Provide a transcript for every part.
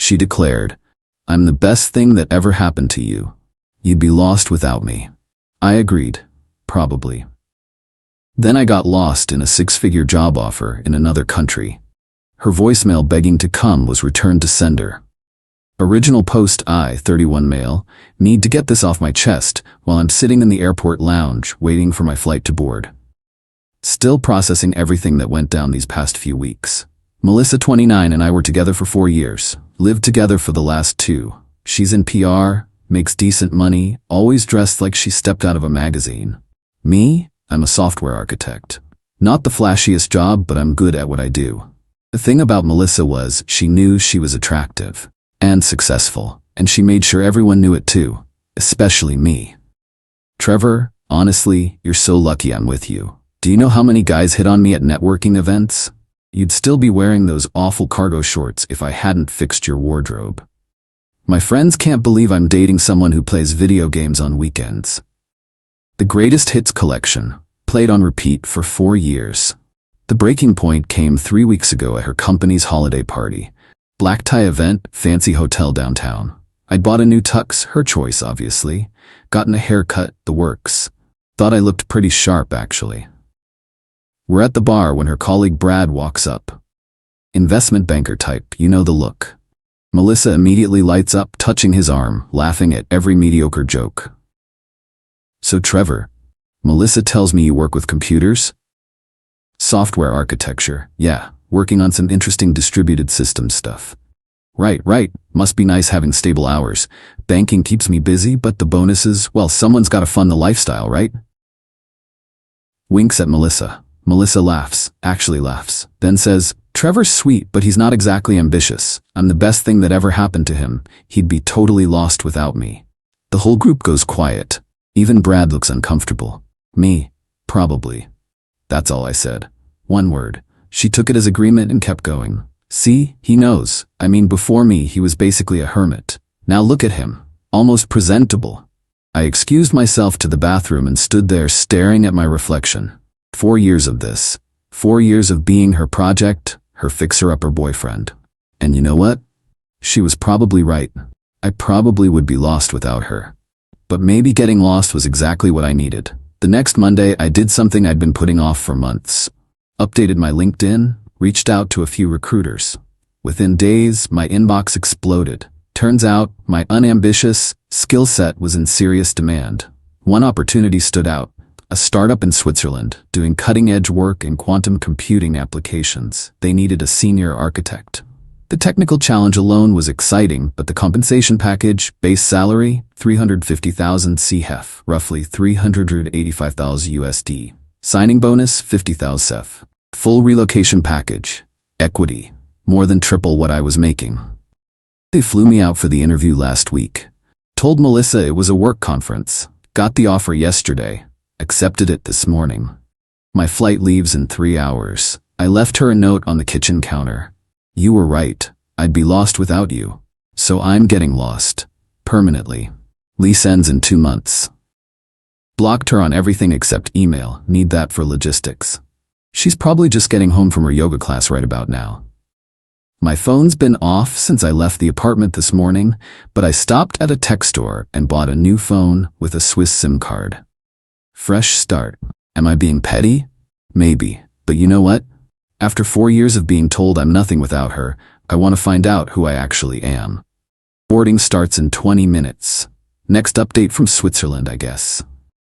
She declared, "I'm the best thing that ever happened to you. You'd be lost without me." I agreed, probably. Then I got lost in a 6-figure job offer in another country. Her voicemail begging to come was returned to sender. Original post: I, 31 male, need to get this off my chest while I'm sitting in the airport lounge waiting for my flight to board. Still processing everything that went down these past few weeks. Melissa, 29, and I were together for 4 years, lived together for the last 2. She's in PR, makes decent money, always dressed like she stepped out of a magazine. Me, I'm a software architect. Not the flashiest job, but I'm good at what I do. The thing about Melissa was she knew she was attractive and successful, and she made sure everyone knew it too, especially me. Trevor, honestly, you're so lucky I'm with you. Do you know how many guys hit on me at networking events? You'd still be wearing those awful cargo shorts if I hadn't fixed your wardrobe. My friends can't believe I'm dating someone who plays video games on weekends. The Greatest Hits collection, played on repeat for 4 years. The breaking point came 3 weeks ago at her company's holiday party. Black tie event, fancy hotel downtown. I'd bought a new tux, her choice obviously. Gotten a haircut, the works. Thought I looked pretty sharp actually. We're at the bar when her colleague Brad walks up. Investment banker type, you know the look. Melissa immediately lights up, touching his arm, laughing at every mediocre joke. "So Trevor, Melissa tells me you work with computers?" "Software architecture, yeah, working on some interesting distributed systems stuff." Right, must be nice having stable hours. Banking keeps me busy, but the bonuses, well, someone's gotta fund the lifestyle, right?" Winks at Melissa. Melissa laughs, actually laughs, then says, "Trevor's sweet, but he's not exactly ambitious. I'm the best thing that ever happened to him. He'd be totally lost without me." The whole group goes quiet. Even Brad looks uncomfortable. Me, probably. That's all I said. One word. She took it as agreement and kept going. "See, he knows. I mean, before me, he was basically a hermit. Now look at him. Almost presentable." I excused myself to the bathroom and stood there staring at my reflection. 4 years of this. 4 years of being her project, her fixer-upper boyfriend. And you know what? She was probably right. I probably would be lost without her. But maybe getting lost was exactly what I needed. The next Monday, I did something I'd been putting off for months. Updated my LinkedIn, reached out to a few recruiters. Within days, my inbox exploded. Turns out, my unambitious skill set was in serious demand. One opportunity stood out. A startup in Switzerland, doing cutting-edge work in quantum computing applications. They needed a senior architect. The technical challenge alone was exciting, but the compensation package, base salary, 350,000 CHF, roughly 385,000 USD. Signing bonus, 50,000 CHF. Full relocation package, equity, more than triple what I was making. They flew me out for the interview last week. Told Melissa it was a work conference. Got the offer yesterday. Accepted it this morning. My flight leaves in 3 hours. I left her a note on the kitchen counter. "You were right. I'd be lost without you. So I'm getting lost. Permanently. Lease ends in 2 months." Blocked her on everything except email. Need that for logistics. She's probably just getting home from her yoga class right about now. My phone's been off since I left the apartment this morning, but I stopped at a tech store and bought a new phone with a Swiss SIM card. Fresh start. Am I being petty? Maybe. But you know what? After 4 years of being told I'm nothing without her, I want to find out who I actually am. Boarding starts in 20 minutes. Next update from Switzerland, I guess.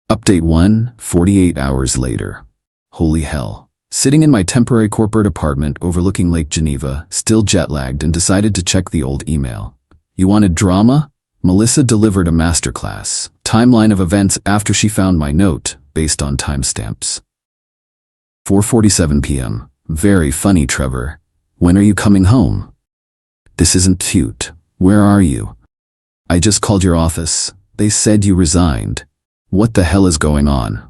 Update 1, 48 hours later. Holy hell. Sitting in my temporary corporate apartment overlooking Lake Geneva, still jet-lagged, and decided to check the old email. You wanted drama? Melissa delivered a masterclass. Timeline of events after she found my note, based on timestamps. 4:47 p.m. Very funny, Trevor. When are you coming home? This isn't cute. Where are you? I just called your office. They said you resigned. What the hell is going on?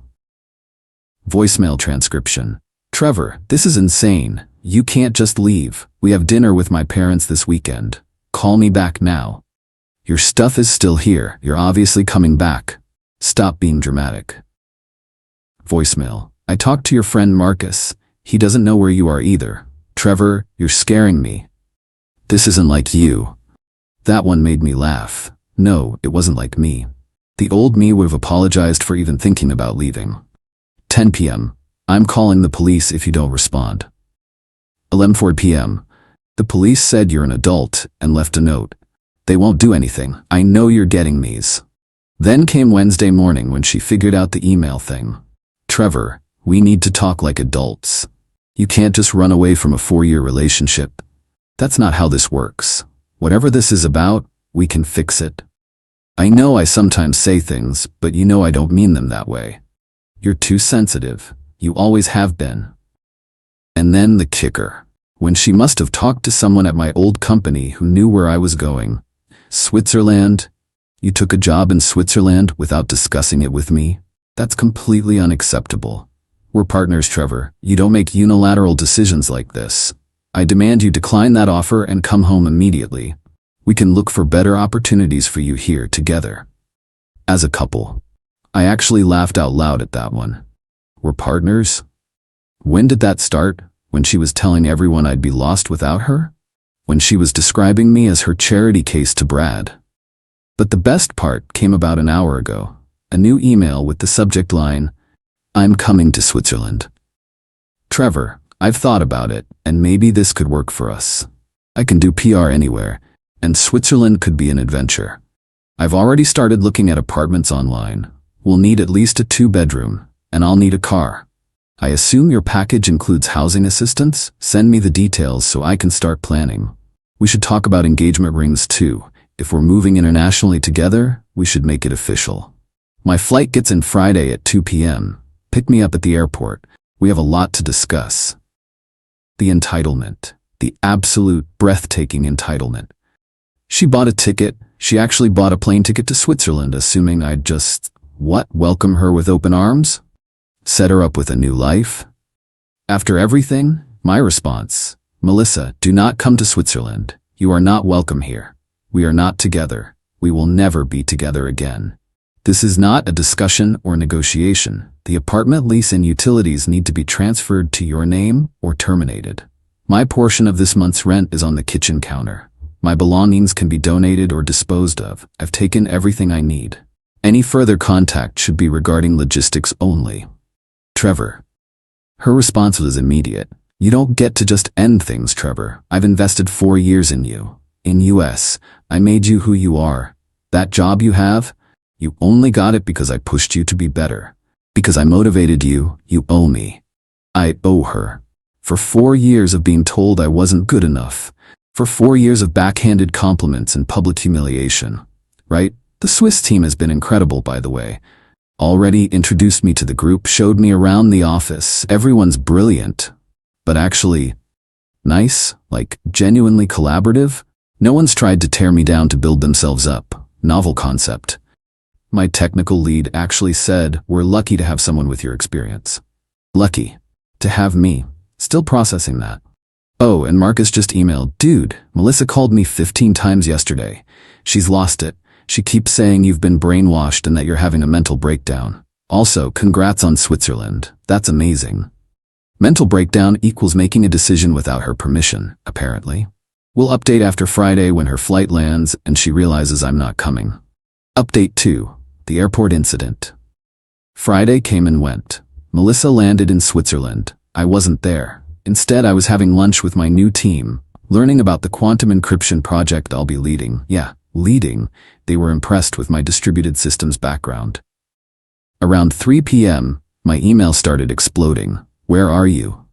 Voicemail transcription. Trevor, this is insane. You can't just leave. We have dinner with my parents this weekend. Call me back now. Your stuff is still here. You're obviously coming back. Stop being dramatic. Voicemail. I talked to your friend Marcus. He doesn't know where you are either. Trevor, you're scaring me. This isn't like you. That one made me laugh. No, it wasn't like me. The old me would have apologized for even thinking about leaving. 10 p.m. I'm calling the police if you don't respond. 11:04 p.m. The police said you're an adult and left a note. They won't do anything. I know you're getting me's. Then came Wednesday morning when she figured out the email thing. Trevor, we need to talk like adults. You can't just run away from a 4-year relationship. That's not how this works. Whatever this is about, we can fix it. I know I sometimes say things, but you know I don't mean them that way. You're too sensitive. You always have been. And then the kicker. When she must have talked to someone at my old company who knew where I was going. Switzerland? You took a job in Switzerland without discussing it with me? That's completely unacceptable. We're partners, Trevor. You don't make unilateral decisions like this. I demand you decline that offer and come home immediately. We can look for better opportunities for you here together. As a couple. I actually laughed out loud at that one. We're partners? When did that start? When she was telling everyone I'd be lost without her? When she was describing me as her charity case to Brad? But the best part came about an hour ago. A new email with the subject line, I'm coming to Switzerland. Trevor, I've thought about it, and maybe this could work for us. I can do PR anywhere, and Switzerland could be an adventure. I've already started looking at apartments online. We'll need at least a 2-bedroom, and I'll need a car. I assume your package includes housing assistance? Send me the details so I can start planning. We should talk about engagement rings too. If we're moving internationally together, we should make it official. My flight gets in Friday at 2 p.m. Pick me up at the airport. We have a lot to discuss. The entitlement. The absolute breathtaking entitlement. She bought a ticket. She actually bought a plane ticket to Switzerland, assuming I'd just, welcome her with open arms? Set her up with a new life? After everything, my response, Melissa, do not come to Switzerland. You are not welcome here. We are not together. We will never be together again. This is not a discussion or negotiation. The apartment lease and utilities need to be transferred to your name or terminated. My portion of this month's rent is on the kitchen counter. My belongings can be donated or disposed of. I've taken everything I need. Any further contact should be regarding logistics only. Trevor. Her response was immediate. You don't get to just end things, Trevor. I've invested 4 years in you. In US, I made you who you are. That job you have, you only got it because I pushed you to be better. Because I motivated you, you owe me. I owe her. For 4 years of being told I wasn't good enough. For 4 years of backhanded compliments and public humiliation. Right? The Swiss team has been incredible, by the way. Already introduced me to the group, showed me around the office. Everyone's brilliant. But actually, nice, like genuinely collaborative. No one's tried to tear me down to build themselves up. Novel concept. My technical lead actually said, we're lucky to have someone with your experience. Lucky. To have me. Still processing that. Oh, and Marcus just emailed, dude, Melissa called me 15 times yesterday. She's lost it. She keeps saying you've been brainwashed and that you're having a mental breakdown. Also, congrats on Switzerland. That's amazing. Mental breakdown equals making a decision without her permission, apparently. We'll update after Friday when her flight lands and she realizes I'm not coming. Update 2. The airport incident. Friday came and went. Melissa landed in Switzerland. I wasn't there. Instead, I was having lunch with my new team, learning about the quantum encryption project I'll be leading. Yeah, leading. They were impressed with my distributed systems background. Around 3 p.m., my email started exploding. Where are you?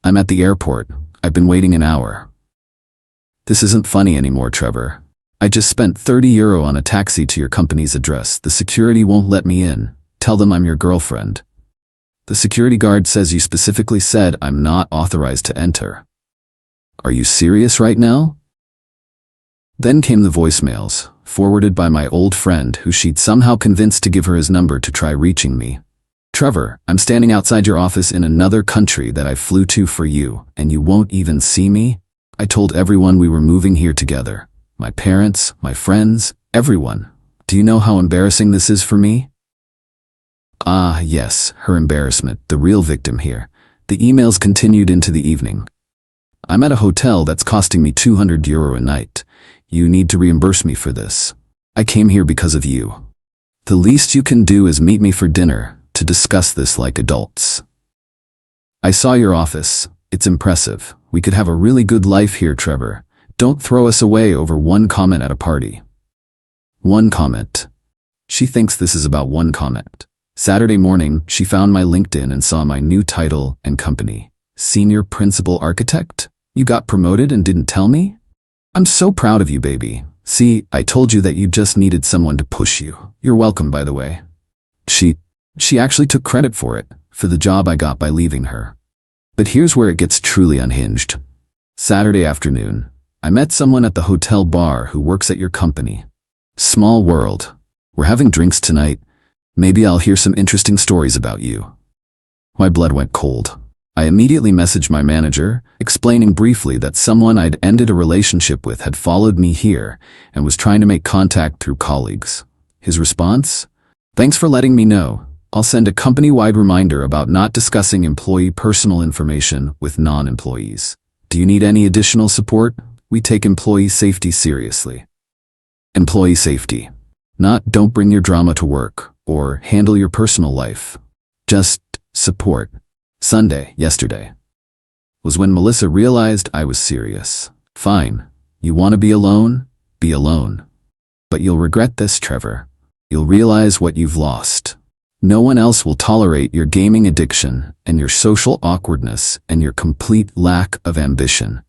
I'm at the airport. I've been waiting an hour. This isn't funny anymore, Trevor. I just spent €30 on a taxi to your company's address. The security won't let me in. Tell them I'm your girlfriend. The security guard says you specifically said I'm not authorized to enter. Are you serious right now? Then came the voicemails, forwarded by my old friend who she'd somehow convinced to give her his number to try reaching me. Trevor, I'm standing outside your office in another country that I flew to for you, and you won't even see me? I told everyone we were moving here together. My parents, my friends, everyone. Do you know how embarrassing this is for me? Ah, yes, her embarrassment, the real victim here. The emails continued into the evening. I'm at a hotel that's costing me €200 a night. You need to reimburse me for this. I came here because of you. The least you can do is meet me for dinner to discuss this like adults. I saw your office. It's impressive. We could have a really good life here, Trevor. Don't throw us away over one comment at a party. One comment. She thinks this is about one comment. Saturday morning, she found my LinkedIn and saw my new title and company. Senior Principal Architect? You got promoted and didn't tell me? I'm so proud of you, baby. See, I told you that you just needed someone to push you. You're welcome, by the way. She actually took credit for it, for the job I got by leaving her. But here's where it gets truly unhinged. Saturday afternoon, I met someone at the hotel bar who works at your company. Small world. We're having drinks tonight. Maybe I'll hear some interesting stories about you. My blood went cold. I immediately messaged my manager, explaining briefly that someone I'd ended a relationship with had followed me here and was trying to make contact through colleagues. His response? Thanks for letting me know. I'll send a company-wide reminder about not discussing employee personal information with non-employees. Do you need any additional support? We take employee safety seriously. Employee safety. Not don't bring your drama to work or handle your personal life. Just support. Sunday, yesterday, was when Melissa realized I was serious. Fine. You want to be alone? Be alone. But you'll regret this, Trevor. You'll realize what you've lost. No one else will tolerate your gaming addiction and your social awkwardness and your complete lack of ambition.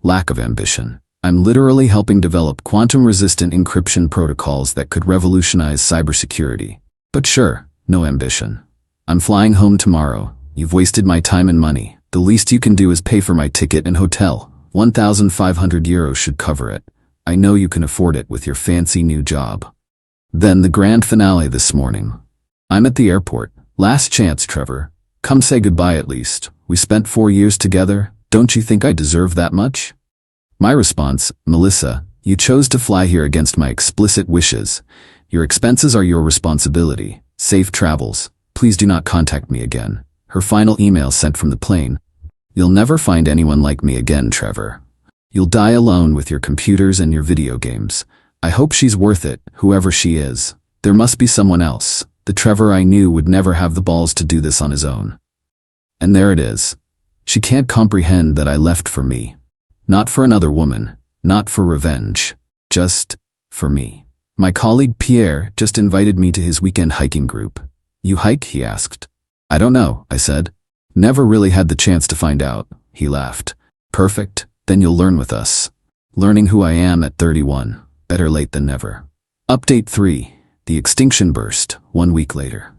Lack of ambition. I'm literally helping develop quantum-resistant encryption protocols that could revolutionize cybersecurity. But sure, no ambition. I'm flying home tomorrow. You've wasted my time and money. The least you can do is pay for my ticket and hotel. 1,500 euros should cover it. I know you can afford it with your fancy new job. Then the grand finale this morning. I'm at the airport. Last chance, Trevor. Come say goodbye at least. We spent 4 years together. Don't you think I deserve that much? My response, Melissa, you chose to fly here against my explicit wishes. Your expenses are your responsibility. Safe travels. Please do not contact me again. Her final email sent from the plane. You'll never find anyone like me again, Trevor. You'll die alone with your computers and your video games. I hope she's worth it, whoever she is. There must be someone else. The Trevor I knew would never have the balls to do this on his own. And there it is. She can't comprehend that I left for me. Not for another woman. Not for revenge. Just for me. My colleague Pierre just invited me to his weekend hiking group. You hike? He asked. I don't know, I said. Never really had the chance to find out. He laughed. Perfect, then you'll learn with us. Learning who I am at 31. Better late than never. Update 3. The extinction burst, 1 week later.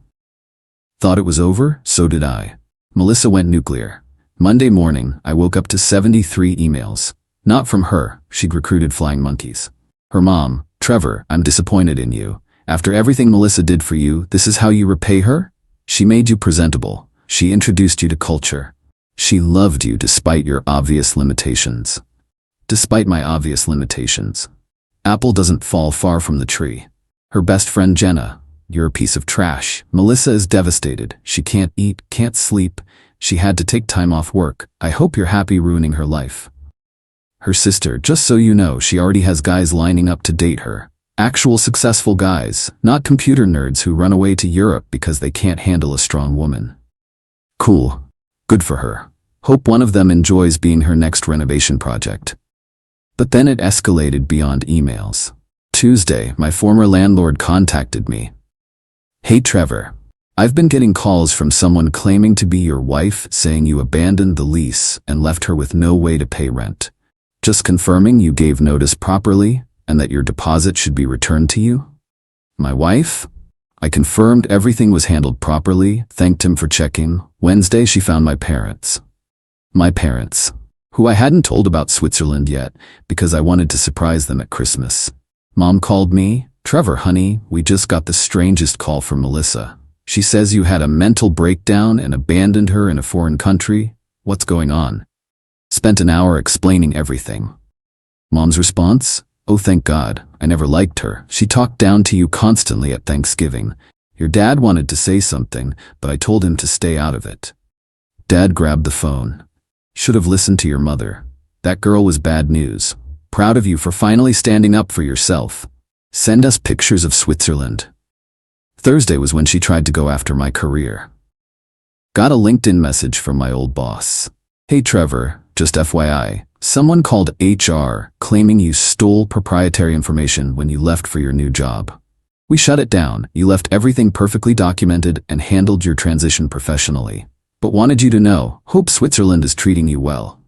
Thought it was over? So did I. Melissa went nuclear. Monday morning, I woke up to 73 emails. Not from her, she'd recruited flying monkeys. Her mom, Trevor, I'm disappointed in you. After everything Melissa did for you, this is how you repay her? She made you presentable. She introduced you to culture. She loved you despite your obvious limitations. Despite my obvious limitations. Apple doesn't fall far from the tree. Her best friend Jenna, you're a piece of trash. Melissa is devastated. She can't eat, can't sleep. She had to take time off work. I hope you're happy ruining her life. Her sister, just so you know, she already has guys lining up to date her. Actual successful guys, not computer nerds who run away to Europe because they can't handle a strong woman. Cool. Good for her. Hope one of them enjoys being her next renovation project. But then it escalated beyond emails. Tuesday, my former landlord contacted me. Hey Trevor, I've been getting calls from someone claiming to be your wife saying you abandoned the lease and left her with no way to pay rent. Just confirming you gave notice properly and that your deposit should be returned to you? My wife? I confirmed everything was handled properly, thanked him for checking. Wednesday she found my parents. My parents, who I hadn't told about Switzerland yet because I wanted to surprise them at Christmas. Mom called me, Trevor honey, we just got the strangest call from Melissa. She says you had a mental breakdown and abandoned her in a foreign country. What's going on? Spent an hour explaining everything. Mom's response? Oh thank God, I never liked her. She talked down to you constantly at Thanksgiving. Your dad wanted to say something, but I told him to stay out of it. Dad grabbed the phone. Should have listened to your mother. That girl was bad news. Proud of you for finally standing up for yourself. Send us pictures of Switzerland. Thursday was when she tried to go after my career. Got a LinkedIn message from my old boss. Hey Trevor, just FYI, someone called HR claiming you stole proprietary information when you left for your new job. We shut it down. You left everything perfectly documented and handled your transition professionally. But wanted you to know, hope Switzerland is treating you well.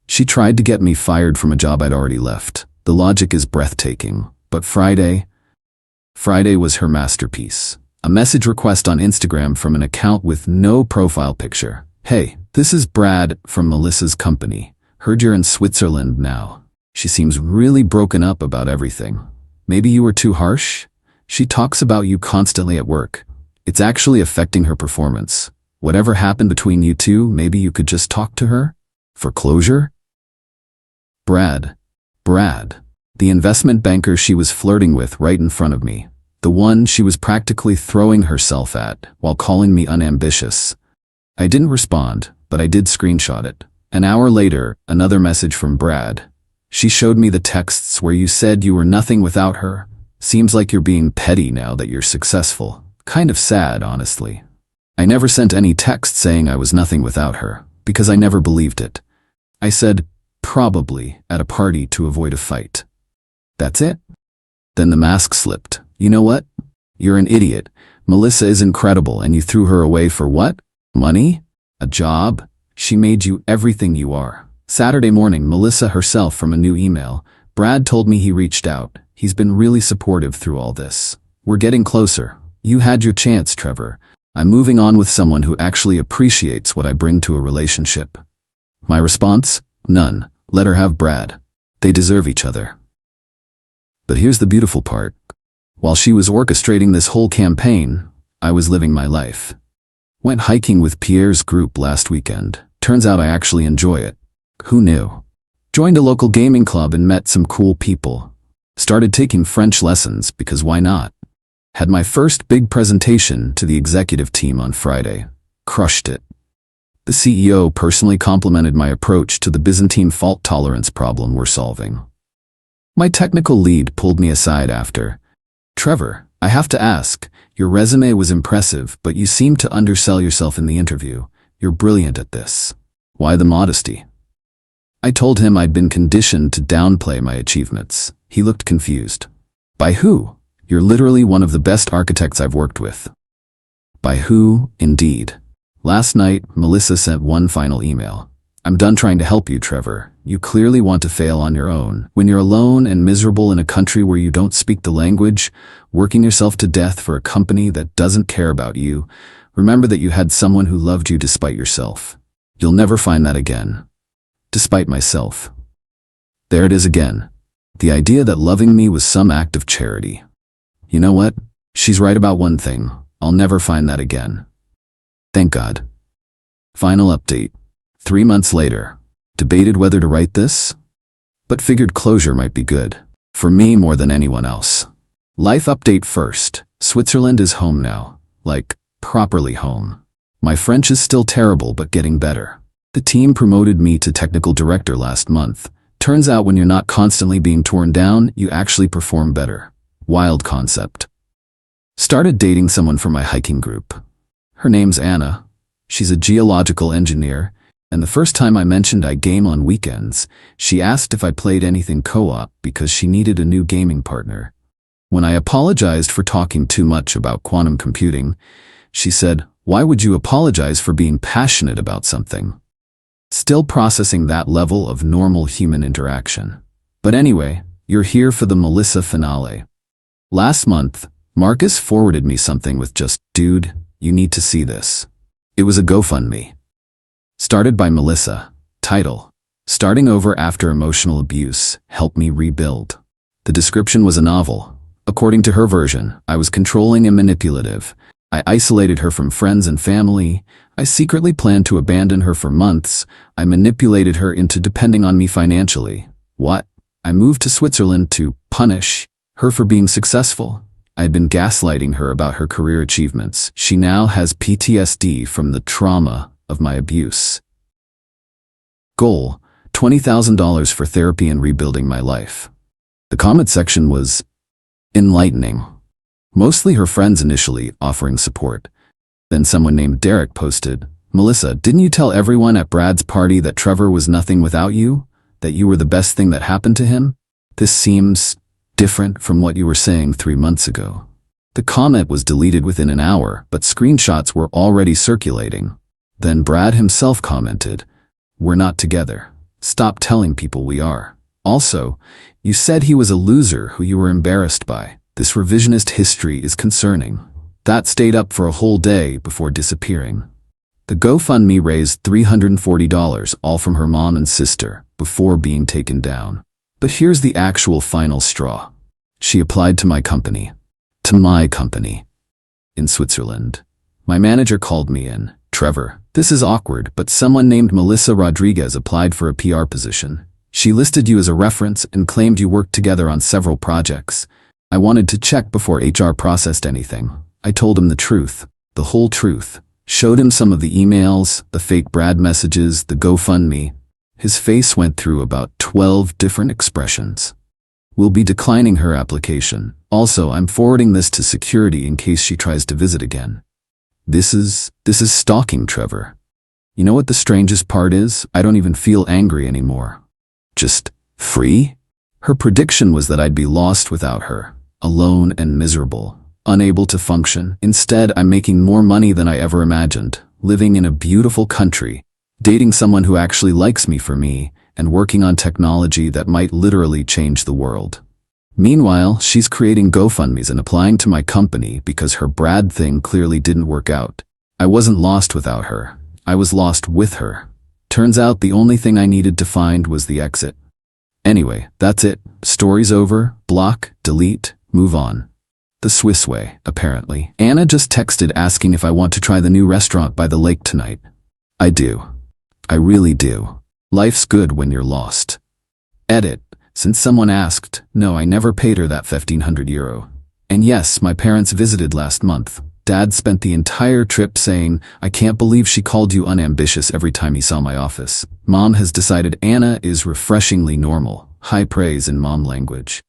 She tried to get me fired from a job I'd already left. The logic is breathtaking. But Friday was her masterpiece. A message request on Instagram from an account with no profile picture. Hey, this is Brad from Melissa's company. Heard you're in Switzerland now. She seems really broken up about everything. Maybe you were too harsh? She talks about you constantly at work. It's actually affecting her performance. Whatever happened between you two, maybe you could just talk to her? For closure? Brad. The investment banker she was flirting with right in front of me. The one she was practically throwing herself at while calling me unambitious. I didn't respond, but I did screenshot it. An hour later, another message from Brad. She showed me the texts where you said you were nothing without her. Seems like you're being petty now that you're successful. Kind of sad, honestly. I never sent any text saying I was nothing without her, because I never believed it. I said, probably, at a party to avoid a fight. That's it? Then the mask slipped. You know what? You're an idiot. Melissa is incredible and you threw her away for what? Money? A job? She made you everything you are. Saturday morning, Melissa herself from a new email. Brad told me he reached out. He's been really supportive through all this. We're getting closer. You had your chance, Trevor. I'm moving on with someone who actually appreciates what I bring to a relationship. My response? None. Let her have Brad. They deserve each other. But here's the beautiful part. While she was orchestrating this whole campaign, I was living my life. Went hiking with Pierre's group last weekend. Turns out I actually enjoy it. Who knew? Joined a local gaming club and met some cool people. Started taking French lessons because why not? Had my first big presentation to the executive team on Friday. Crushed it. The CEO personally complimented my approach to the Byzantine fault tolerance problem we're solving. My technical lead pulled me aside after. Trevor, I have to ask, your resume was impressive, but you seem to undersell yourself in the interview. You're brilliant at this. Why the modesty? I told him I'd been conditioned to downplay my achievements. He looked confused. By who? You're literally one of the best architects I've worked with. By who, indeed. Last night, Melissa sent one final email. I'm done trying to help you, Trevor. You clearly want to fail on your own. When you're alone and miserable in a country where you don't speak the language, working yourself to death for a company that doesn't care about you, remember that you had someone who loved you despite yourself. You'll never find that again. Despite myself. There it is again. The idea that loving me was some act of charity. You know what? She's right about one thing. I'll never find that again. Thank God. Final update. 3 months later. Debated whether to write this, but figured closure might be good. For me more than anyone else. Life update first. Switzerland is home now. Like, properly home. My French is still terrible but getting better. The team promoted me to technical director last month. Turns out when you're not constantly being torn down, you actually perform better. Wild concept. Started dating someone from my hiking group. Her name's Anna. She's a geological engineer, and the first time I mentioned I game on weekends, she asked if I played anything co-op because she needed a new gaming partner. When I apologized for talking too much about quantum computing, she said, "Why would you apologize for being passionate about something?" Still processing that level of normal human interaction. But anyway, you're here for the Melissa finale. Last month, Marcus forwarded me something with just, "Dude, you need to see this." It was a GoFundMe. Started by Melissa. Title: Starting Over After Emotional Abuse, Help Me Rebuild. The description was a novel. According to her version, I was controlling and manipulative. I isolated her from friends and family. I secretly planned to abandon her for months. I manipulated her into depending on me financially. What? I moved to Switzerland to punish her for being successful. I had been gaslighting her about her career achievements. She now has PTSD from the trauma of my abuse. Goal: $20,000 for therapy and rebuilding my life. The comment section was enlightening. Mostly her friends initially offering support. Then someone named Derek posted, "Melissa, didn't you tell everyone at Brad's party that Trevor was nothing without you? That you were the best thing that happened to him? This seems different from what you were saying 3 months ago." The comment was deleted within an hour, but screenshots were already circulating. Then Brad himself commented, "We're not together. Stop telling people we are. Also, you said he was a loser who you were embarrassed by. This revisionist history is concerning." That stayed up for a whole day before disappearing. The GoFundMe raised $340, all from her mom and sister, before being taken down. But here's the actual final straw. She applied to my company. To my company. In Switzerland. My manager called me in. "Trevor, this is awkward, but someone named Melissa Rodriguez applied for a PR position. She listed you as a reference and claimed you worked together on several projects. I wanted to check before HR processed anything." I told him the truth, the whole truth. Showed him some of the emails, the fake Brad messages, the GoFundMe. His face went through about 12 different expressions. "We'll be declining her application. Also, I'm forwarding this to security in case she tries to visit again." This is stalking, Trevor. You know what the strangest part is? I don't even feel angry anymore. Just free? Her prediction was that I'd be lost without her, alone and miserable, unable to function. Instead, I'm making more money than I ever imagined, living in a beautiful country, dating someone who actually likes me for me, and working on technology that might literally change the world. Meanwhile, she's creating GoFundMes and applying to my company because her Brad thing clearly didn't work out. I wasn't lost without her. I was lost with her. Turns out the only thing I needed to find was the exit. Anyway, that's it. Story's over. Block, delete, move on. The Swiss way, apparently. Anna just texted asking if I want to try the new restaurant by the lake tonight. I do. I really do. Life's good when you're lost. Edit. Since someone asked, no, I never paid her that €1,500. And yes, my parents visited last month. Dad spent the entire trip saying, "I can't believe she called you unambitious" every time he saw my office. Mom has decided Anna is refreshingly normal. High praise in mom language.